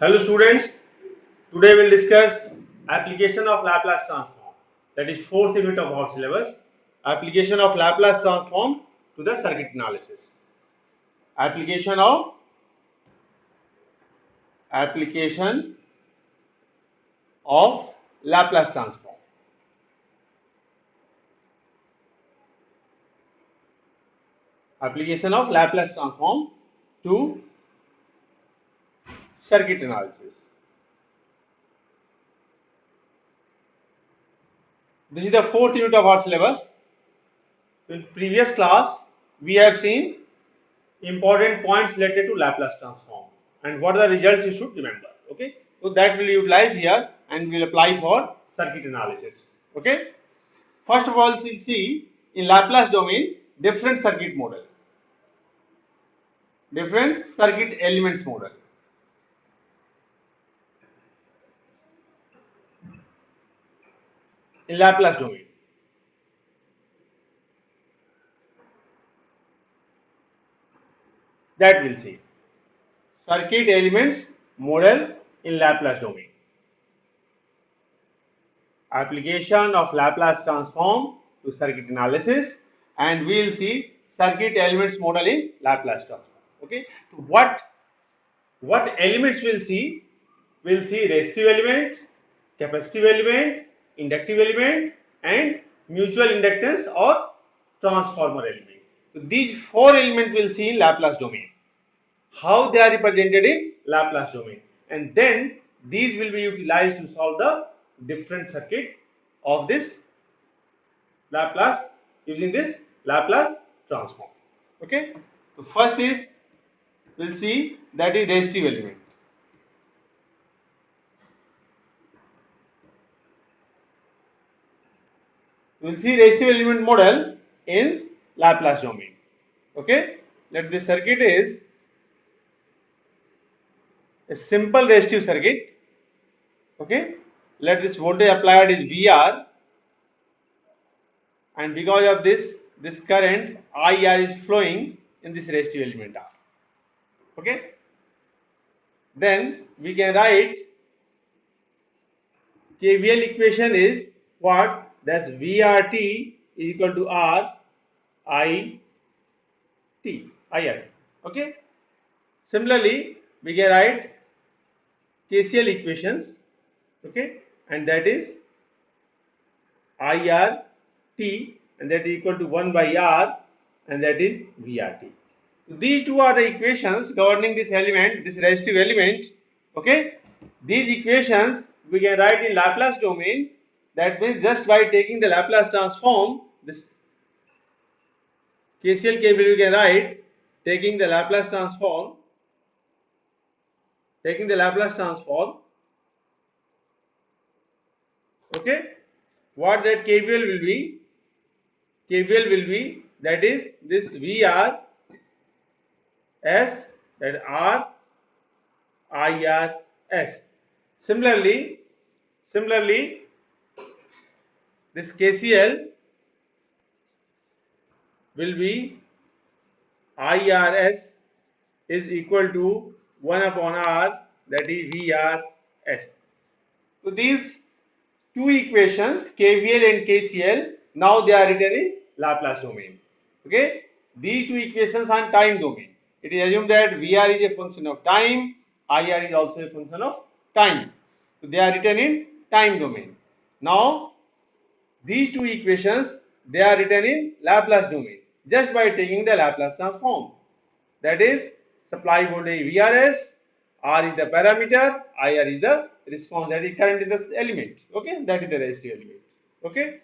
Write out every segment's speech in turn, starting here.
Hello students, today we will discuss application of Laplace transform, that is fourth unit of our syllabus, application of Laplace transform to the circuit analysis. Application of Laplace transform. Application of Laplace transform to circuit analysis. This is the fourth unit of our syllabus. In previous class, we have seen important points related to Laplace transform and what are the results you should remember. Okay, so that will utilize here and will apply for circuit analysis. Okay, first of all, we'll see in Laplace domain different circuit model, different circuit elements model. In Laplace domain, that we'll see circuit elements model in Laplace domain. Application of Laplace transform to circuit analysis, and we will see circuit elements model in Laplace transform. Okay, so what elements we'll see? We'll see resistive element, capacitive element, inductive element, and mutual inductance or transformer element. So these four elements we'll see in Laplace domain. How they are represented in Laplace domain, and then these will be utilized to solve the different circuit of this Laplace using this Laplace transform. Okay, so first is we'll see that is resistive element. We'll see resistive element model in Laplace domain. Okay, let this circuit is a simple resistive circuit. Okay, let this voltage applied is VR, and because of this current IR is flowing in this resistive element R. Okay, then we can write KVL equation is what? That's VRT is equal to R I T IRT. Okay, similarly we can write KCL equations. Okay, and that is IRT, and that is equal to 1 by R, and that is VRT. So these two are the equations governing this element, this resistive element. Okay, these equations we can write in Laplace domain. That means just by taking the Laplace transform, this KCL KVL we can write taking the Laplace transform, okay, what that KVL will be? KVL will be that is this VR S, that R I R S. Similarly, this KCL will be IRS is equal to 1 upon R, that is VRS. So these two equations KVL and KCL, now they are written in Laplace domain. Okay, these two equations are time domain. It is assumed that VR is a function of time, IR is also a function of time. So they are written in time domain. Now these two equations they are written in Laplace domain just by taking the Laplace transform. That is supply voltage VRS, R is the parameter, IR is the response, that is current in the element. Okay, that is the resistive element. Okay,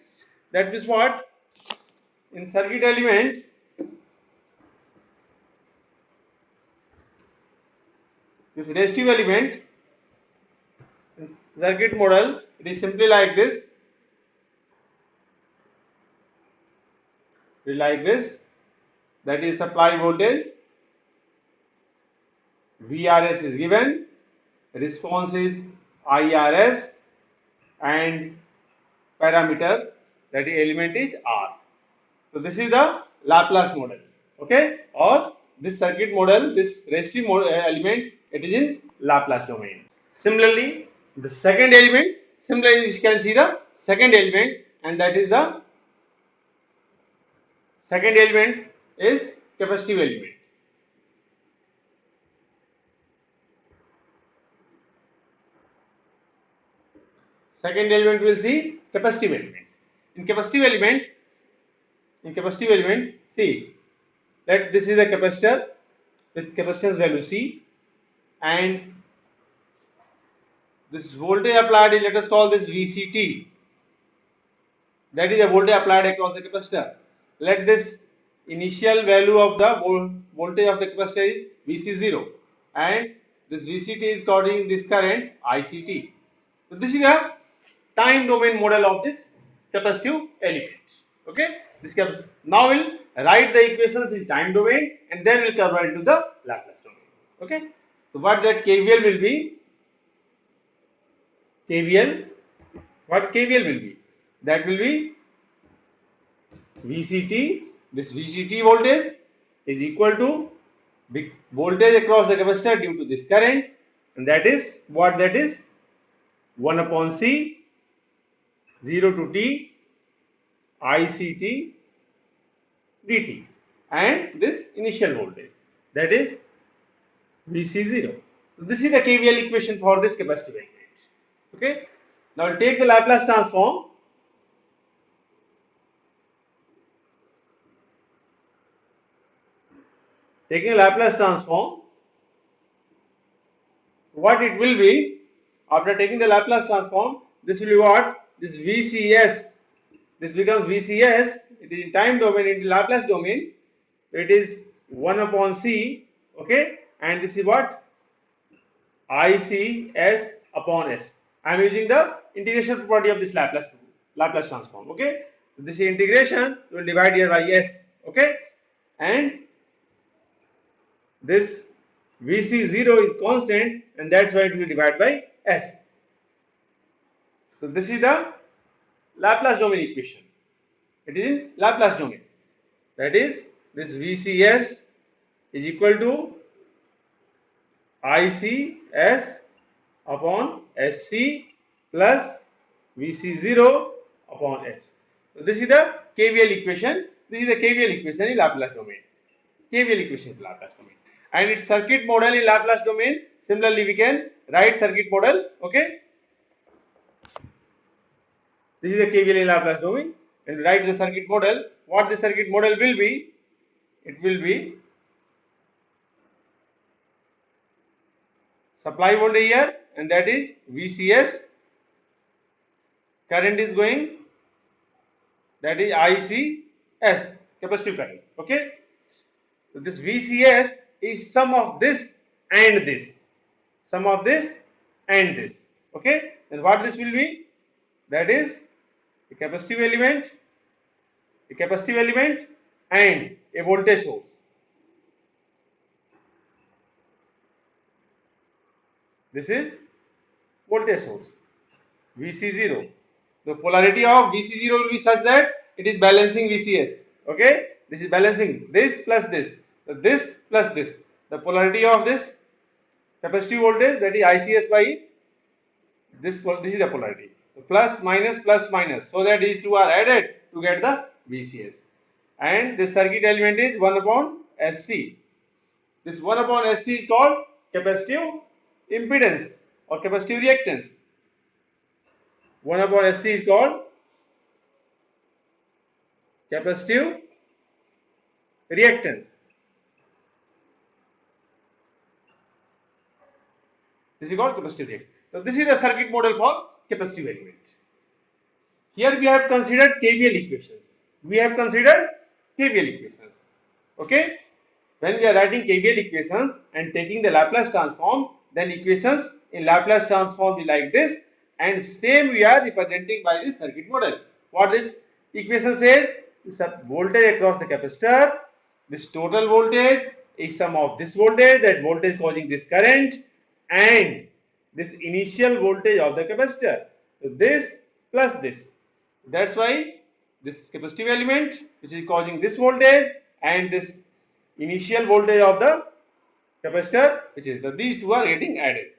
that is what in circuit element. This resistive element in circuit model, it is simply like this. It is like this. That is supply voltage. VRS is given. Response is IRS, and parameter, that is element is R. So this is the Laplace model. Okay, or this circuit model, this resistive element, it is in Laplace domain. Similarly, the second element, similarly you can see the second element, and that is the second element is capacitive element. Second element will see capacitive element. In capacitive element, see that this is a capacitor with capacitance value C, and this voltage applied is, let us call this VCT. That is a voltage applied across the capacitor. Let this initial value of the voltage of the capacitor is VC0, and this VCT is causing this current ICT. So this is a time domain model of this capacitive element. Okay, now we'll write the equations in time domain and then we'll convert into the Laplace domain. Okay, so what that KVL will be? What KVL will be? That will be VCT. This VCT voltage is equal to the voltage across the capacitor due to this current, and that is what that is 1 upon C 0 to T ICT dt, and this initial voltage, that is VC0. So this is the KVL equation for this capacitive element. Okay. Now we'll take the Laplace transform. Taking a Laplace transform, what it will be after taking the Laplace transform? This will be what? This VCS. This becomes VCS. It is in time domain, in Laplace domain. It is 1 upon C. Okay, and this is what? ICS upon S. I am using the integration property of this Laplace transform. Okay, so this is integration. We will divide here by S. Okay, and this VC0 is constant, and that's why it will divide by S. So this is the Laplace domain equation. It is in Laplace domain. That is, this VCS is equal to ICS upon SC plus VC0 upon S. So this is the KVL equation. This is the KVL equation in Laplace domain. KVL equation in Laplace domain. And its circuit model in Laplace domain. Similarly, we can write circuit model. Okay. This is the KVL in Laplace domain, and write the circuit model. What the circuit model will be? It will be supply voltage here, and that is VCS. Current is going, that is ICS, capacitive current. Okay. So this VCS is sum of this and this. Sum of this and this. Okay. And what this will be? That is a capacitive element, and a voltage source. This is voltage source VC0. The polarity of VC0 will be such that it is balancing VCS. Okay, this is balancing this plus this, so this plus this. The polarity of this capacitive voltage, that is ICS by this. This is the polarity. So plus minus, so that these two are added to get the VCS. And this circuit element is 1 upon SC. This 1 upon SC is called capacitive impedance or capacitive reactance. 1 upon SC is called capacitive reactance. This is called capacitive reactance. So this is the circuit model for capacitive element. Here we have considered KVL equations. Okay. When we are writing KVL equations and taking the Laplace transform, then equations in Laplace transform be like this, and same we are representing by this circuit model. What this equation says? Is a voltage across the capacitor. This total voltage is sum of this voltage, that voltage causing this current, and this initial voltage of the capacitor. So this plus this. That's why this capacitive element, which is causing this voltage, and this initial voltage of the capacitor, which is these two are getting added.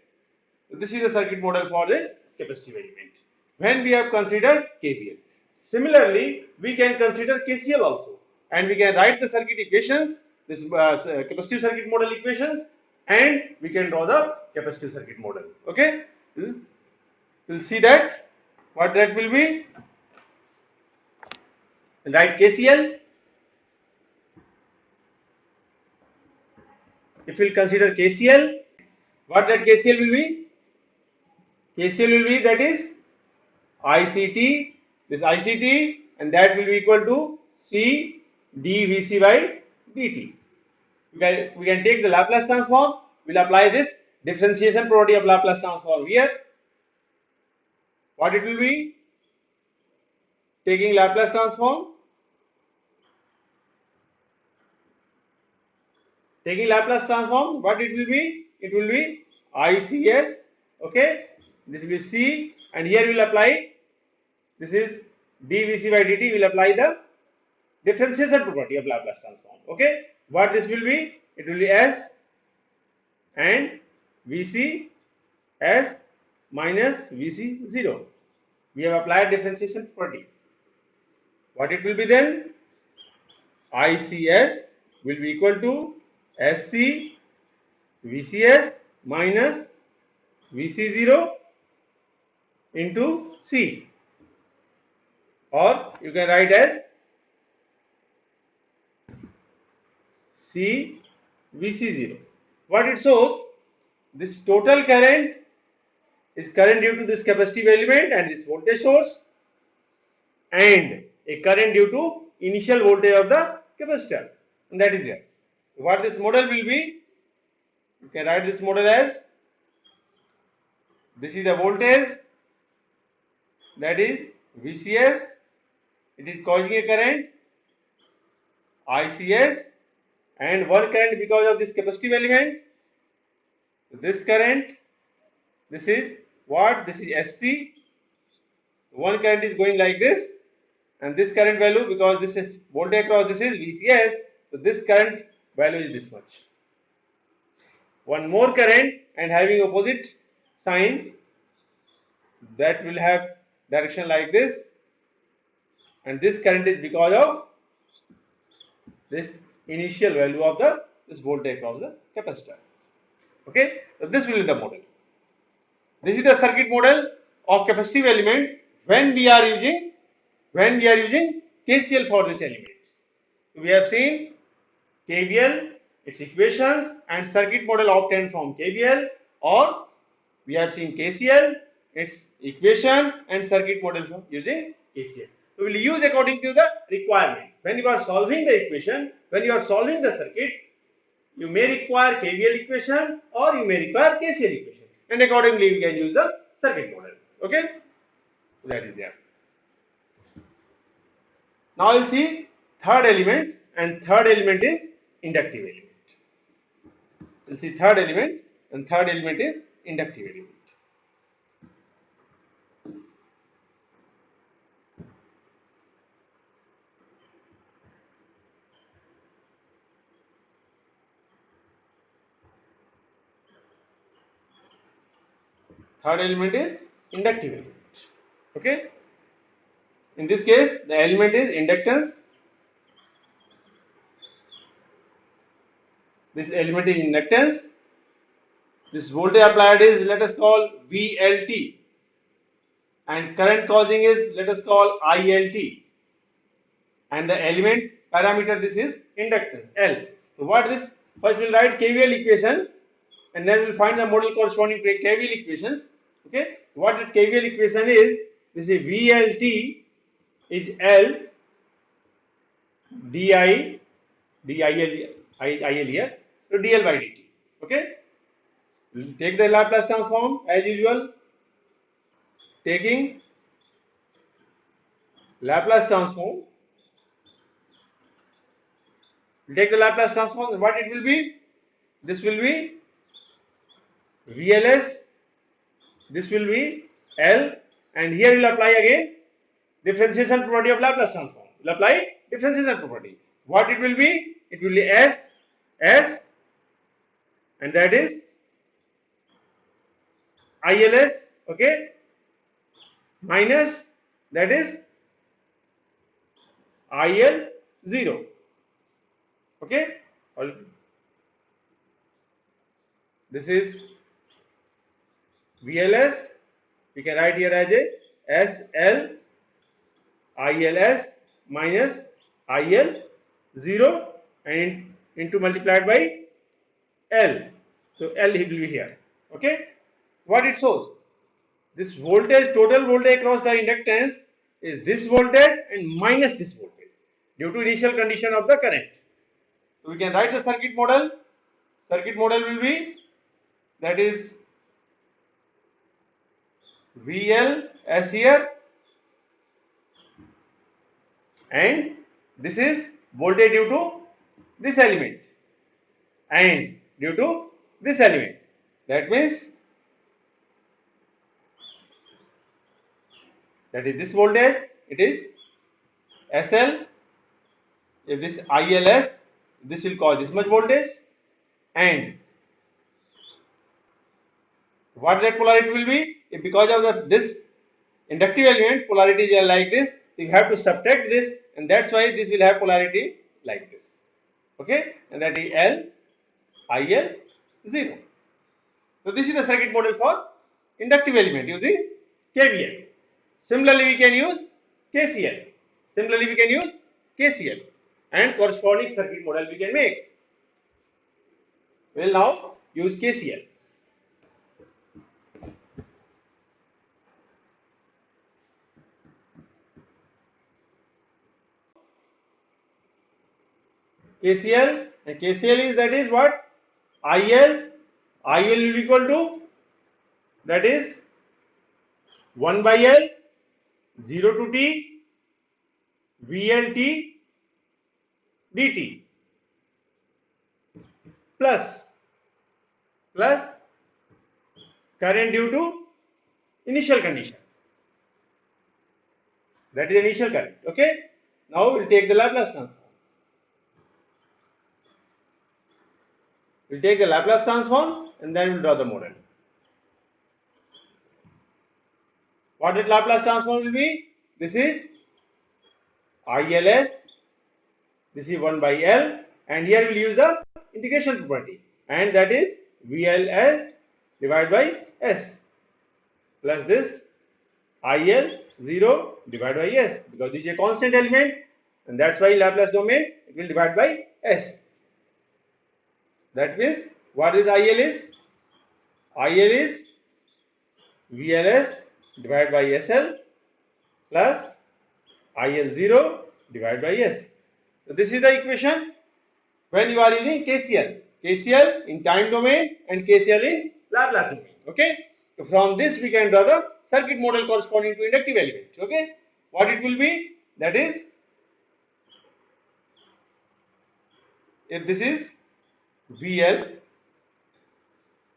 This is the circuit model for this capacitive element. When we have considered KVL. Similarly, we can consider KCL also, and we can write the circuit equations, this capacitive circuit model equations, and we can draw the capacitive circuit model. Okay, we'll see that what that will be. Write KCL. If we'll consider KCL, what that KCL will be? KCL will be, that is ICT, this ICT, and that will be equal to C dVc by dt. We can take the Laplace transform, we'll apply this differentiation property of Laplace transform here. What it will be? Taking Laplace transform, what it will be? It will be ICS, okay, this will be C, and here we will apply, this is dVc by dt, will apply the differentiation property of Laplace transform. Okay, what this will be? It will be S and Vc S minus Vc0. We have applied differentiation property. What it will be then? ICS will be equal to SC VCS minus Vc0 into C, or you can write as C Vc0. What it shows? This total current is current due to this capacitive element and this voltage source, and a current due to initial voltage of the capacitor, and that is there. What this model will be? You can write this model as, this is the voltage, that is VCS, it is causing a current ICS, and one current because of this capacitive element. This current, this is what? This is SC. One current is going like this, and this current value, because this is voltage across, this is VCS, so this current value is this much. One more current and having opposite sign, that will have direction like this, and this current is because of this initial value of this voltage across the capacitor. Okay, so this will be the model. This is the circuit model of capacitive element when we are using KCL for this element. So we have seen KVL, its equations, and circuit model obtained from KVL, or we have seen KCL, its equation and circuit model from using KCL. So we will use according to the requirement. When you are solving the equation, when you are solving the circuit, you may require KVL equation or you may require KCL equation, and accordingly we can use the circuit model. Okay, so that is there. Now we'll see third element, and third element is inductive element. We'll see third element, and third element is inductive element. Third element is inductive element. Okay, in this case the element is inductance. This element is inductance. This voltage applied is, let us call VLT, and current causing is, let us call ILT, and the element parameter, this is inductance L. So what this, first we'll write KVL equation, and then we'll find the model corresponding to KVL equations. Okay, what that KVL equation is, this is VLT is L DI IL here, so DL by dt. Okay, we'll take the Laplace transform as usual. Taking Laplace transform, we'll take the Laplace transform. What it will be? This will be VLS, this will be L, and here we'll apply again differentiation property of Laplace transform. We'll apply differentiation property. What it will be? It will be S, and that is ILS, okay, minus that is IL0, okay. This is VLS, we can write here as a SL ILS minus IL0 and into multiplied by L. So L will be here. Okay. What it shows? This voltage, total voltage across the inductance is this voltage and minus this voltage due to initial condition of the current. So we can write the circuit model. Circuit model will be that is VL as here, and this is voltage due to this element and due to this element. That means that is this voltage, it is SL. If this ILS, this will cause this much voltage, and what that polarity will be? If because of this inductive element polarities are like this, so you have to subtract this, and that's why this will have polarity like this. Okay, and that is L IL 0. So this is the circuit model for inductive element using KVL. Similarly, we can use KCL. Similarly, we can use KCL, and corresponding circuit model we can make. We will now use KCL. KCL, and KCL is that is what? IL will equal to that is 1 by L 0 to T VLT dt plus current due to initial condition, that is initial current. Okay, now we will take the Laplace transform. We will take the Laplace transform and then we will draw the model. What that Laplace transform will be? This is ILS, this is 1 by L, and here we will use the integration property, and that is VLS divided by S plus this IL0 divided by S, because this is a constant element, and that's why Laplace domain it will divide by S. That means what is IL is? IL is VLS divided by SL plus IL0 divided by S. So this is the equation when you are using KCL. KCL in time domain and KCL in Laplace domain. Okay. So from this we can draw the circuit model corresponding to inductive element. Okay. What it will be? That is, if this is VL,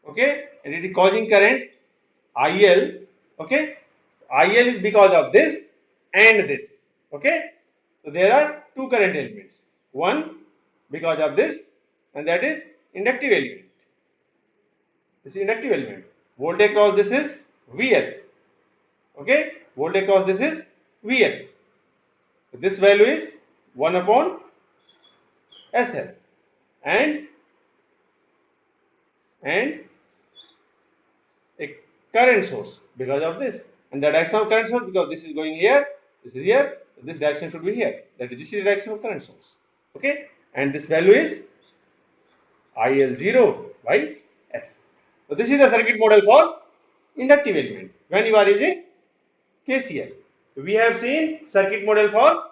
okay, and it is causing current IL, okay. IL is because of this and this, okay. So there are two current elements, one because of this, and that is inductive element. This is inductive element. Voltage across this is VL, okay. Voltage across this is VL. So this value is 1 upon SL, and a current source because of this, and the direction of current source, because this is going here, this is here, so this direction should be here. That is, this is the direction of current source. Okay, and this value is IL0 by S. So this is the circuit model for inductive element when you are using KCL. We have seen circuit model for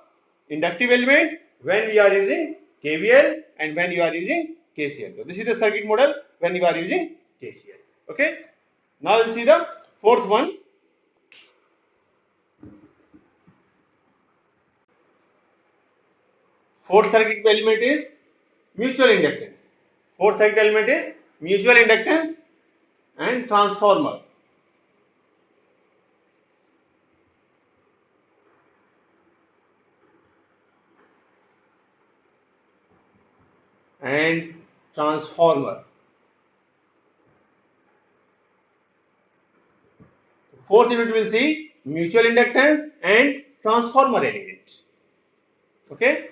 inductive element when we are using KVL and when you are using KCL. So this is the circuit model when you are using KCL. Okay. Now we'll see the fourth one. Fourth circuit element is mutual inductance. Fourth circuit element is mutual inductance and transformer. Fourth unit we will see mutual inductance and transformer element. Okay.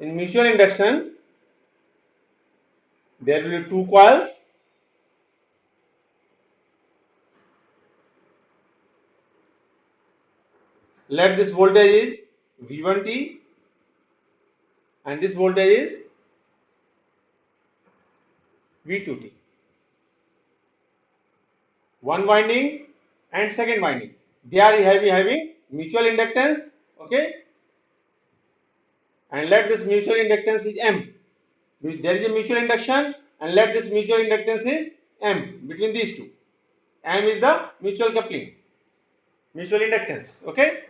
In mutual induction, there will be two coils. Let this voltage is V1T and this voltage is V2T. One winding and second winding. They are having mutual inductance. Okay. And let this mutual inductance is M. There is a mutual induction and let this mutual inductance is M between these two. M is the mutual coupling, mutual inductance. Okay.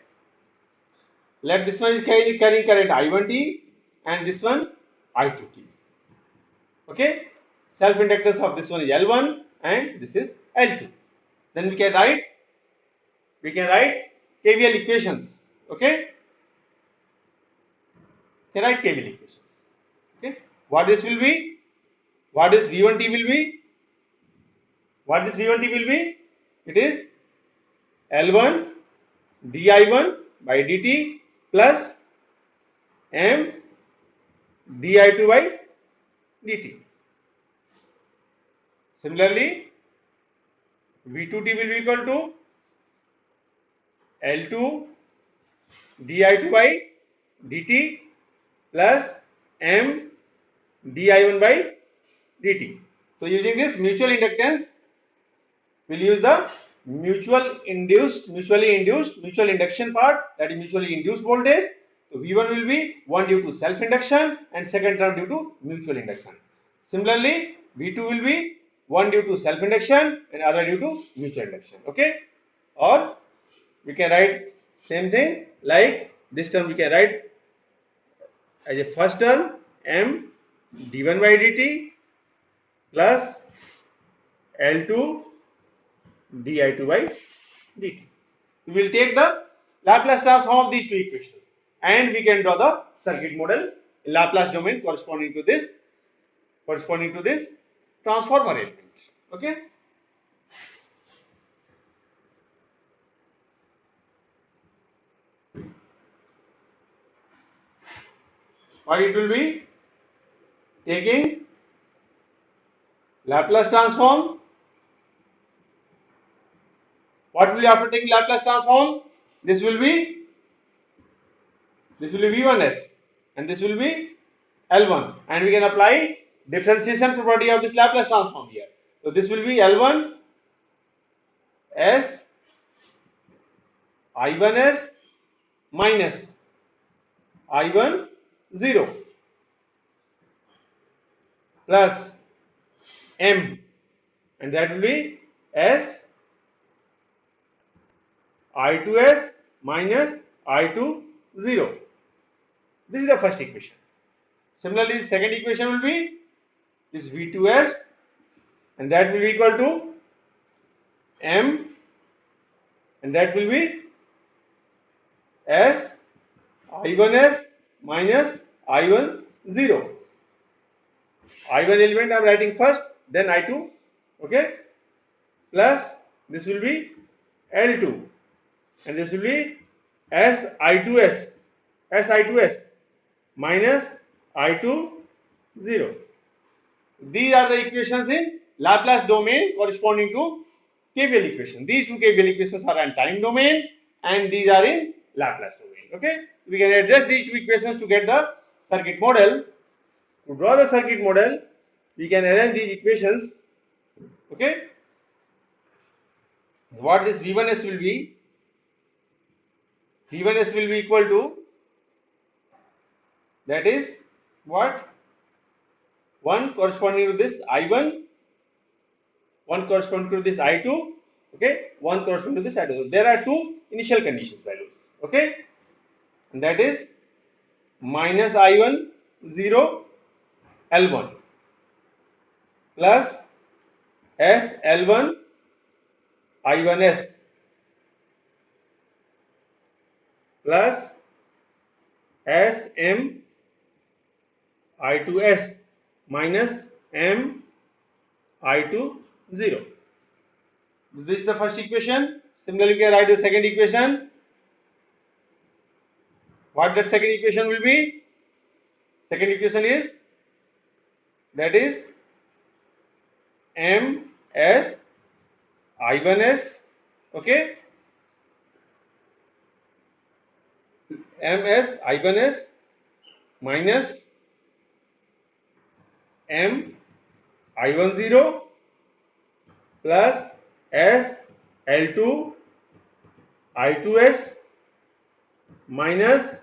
Let this one is carrying current I1T and this one I2T. Okay. Self inductance of this one is L1 and this is L2. Then we can write KVL equations. Okay. Can write KVL equations. Okay. What this will be? What this V1T will be? What this V1T will be? It is L1 di1 by dt plus M di2 by dt. Similarly, V2T will be equal to L2 di2 by dt plus M di1 by dt. So, using this mutual inductance, we will use the mutually induced mutual induction part, that is mutually induced voltage. So, V1 will be one due to self induction and second term due to mutual induction. Similarly, V2 will be one due to self induction and other due to mutual induction. Okay, or we can write same thing like this term we can write as a first term M d1 by dt plus L2 di2 by dt. We will take the Laplace transform of these two equations and we can draw the circuit model in Laplace domain corresponding to this transformer element. Okay. What it will be? Taking Laplace transform. What will be after taking Laplace transform? This will be V1s and this will be L1, and we can apply differentiation property of this Laplace transform here. So this will be L1 s I1s minus I1 0 plus M, and that will be S I2s minus I2 0. This is the first equation. Similarly, the second equation will be this V2s and that will be equal to M and that will be S I1s minus I1 0. I1 element I am writing first, then I2, okay, plus this will be L2 and this will be SI2s minus I2 0. These are the equations in Laplace domain corresponding to KVL equation. These two KVL equations are in time domain and these are in Laplace domain. Okay, we can adjust these two equations to get the circuit model. To draw the circuit model, we can arrange these equations. Okay, what this V1s will be? V1s will be equal to, that is what? One corresponding to this I1, one corresponding to this I2, okay, one corresponding to this I2. There are two initial conditions values, okay, and that is minus I1 0 L1 plus S L1 I1s plus S M I2s minus M I2 0. This is the first equation. Similarly, we can write the second equation. What that second equation will be? Second equation is, that is M S I1S, okay, MS I1S minus M I10 plus S L2 I2S minus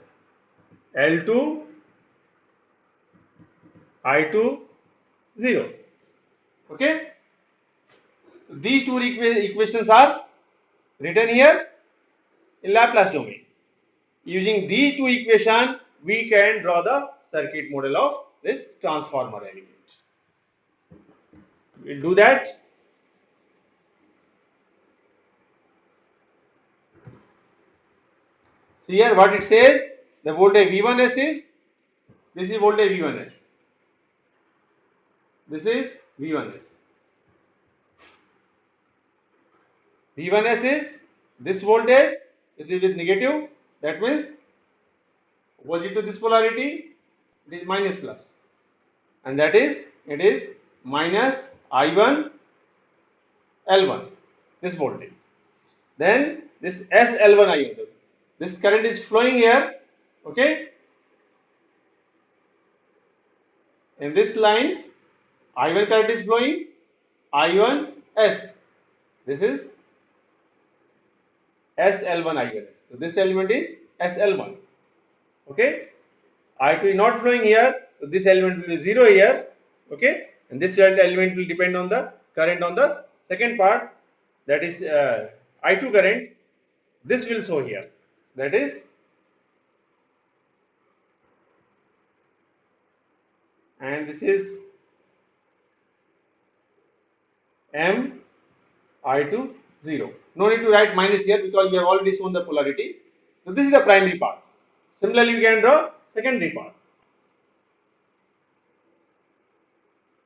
L2 I2 0. Okay, these two equations are written here in Laplace domain. Using these two equations, we can draw the circuit model of this transformer element. We'll do that. See here what it says. The voltage V1S is, this is voltage V1S. This is V1S. V1S is this voltage. This is with negative. That means opposite to this polarity, it is minus plus, and that is, it is minus I1 L1. This voltage. Then this SL1 I1. This current is flowing here. Okay. In this line, I1 current is flowing. I1S. This is SL1 I1S. So this element is SL1. Okay. I2 is not flowing here. So this element will be 0 here. Okay. And this element will depend on the current on the second part. That is I2 current. This will show here. That is and this is M I2 0. No need to write minus here because we have already shown the polarity. So this is the primary part. Similarly, we can draw secondary part.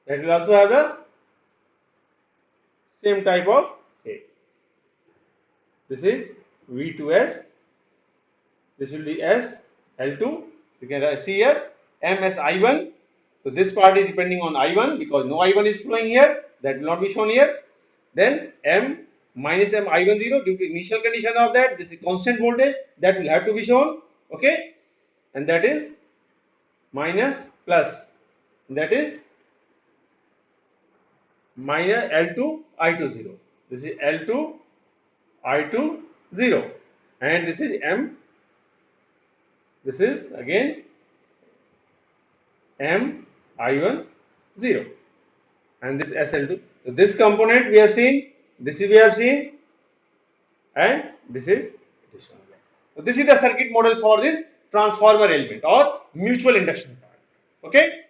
That will also have the same type of shape. This is V2S. This will be S L2. You can see here MS I1. So this part is depending on I1 because no I1 is flowing here. That will not be shown here. Then M minus M I10 due to initial condition of that. This is constant voltage that will have to be shown. Okay, and that is minus plus. That is minus L2 I2 0. This is L2 I2 0, and this is M. This is again M I1 0, and this SL2. So this component we have seen, this we have seen, and this is this one. So this is the circuit model for this transformer element or mutual induction part. Okay,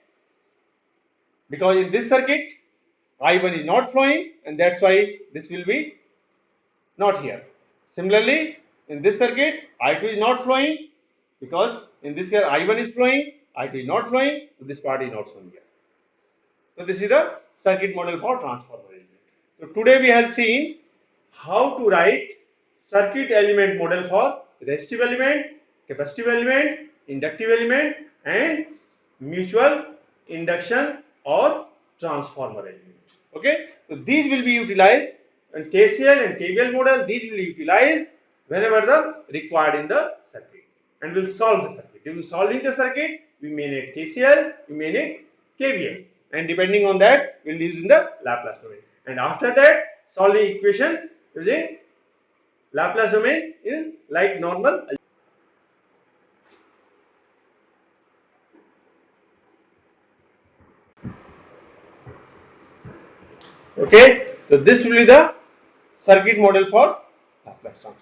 because in this circuit I1 is not flowing, and that's why this will be not here. Similarly, in this circuit I2 is not flowing because in this here I1 is flowing, I2 is not flowing, so this part is not shown here. So this is the circuit model for transformer element. So today we have seen how to write circuit element model for resistive element, capacitive element, inductive element, and mutual induction or transformer element. Okay, so these will be utilized in KCL and KVL model. These will be utilized whenever the required in the circuit, and will solve the circuit. During solving the circuit, we may need KCL, we may need KVL, and depending on that, we will use in the Laplace domain. And after that, solving equation using Laplace domain is like normal. Okay, so this will be the circuit model for Laplace transform.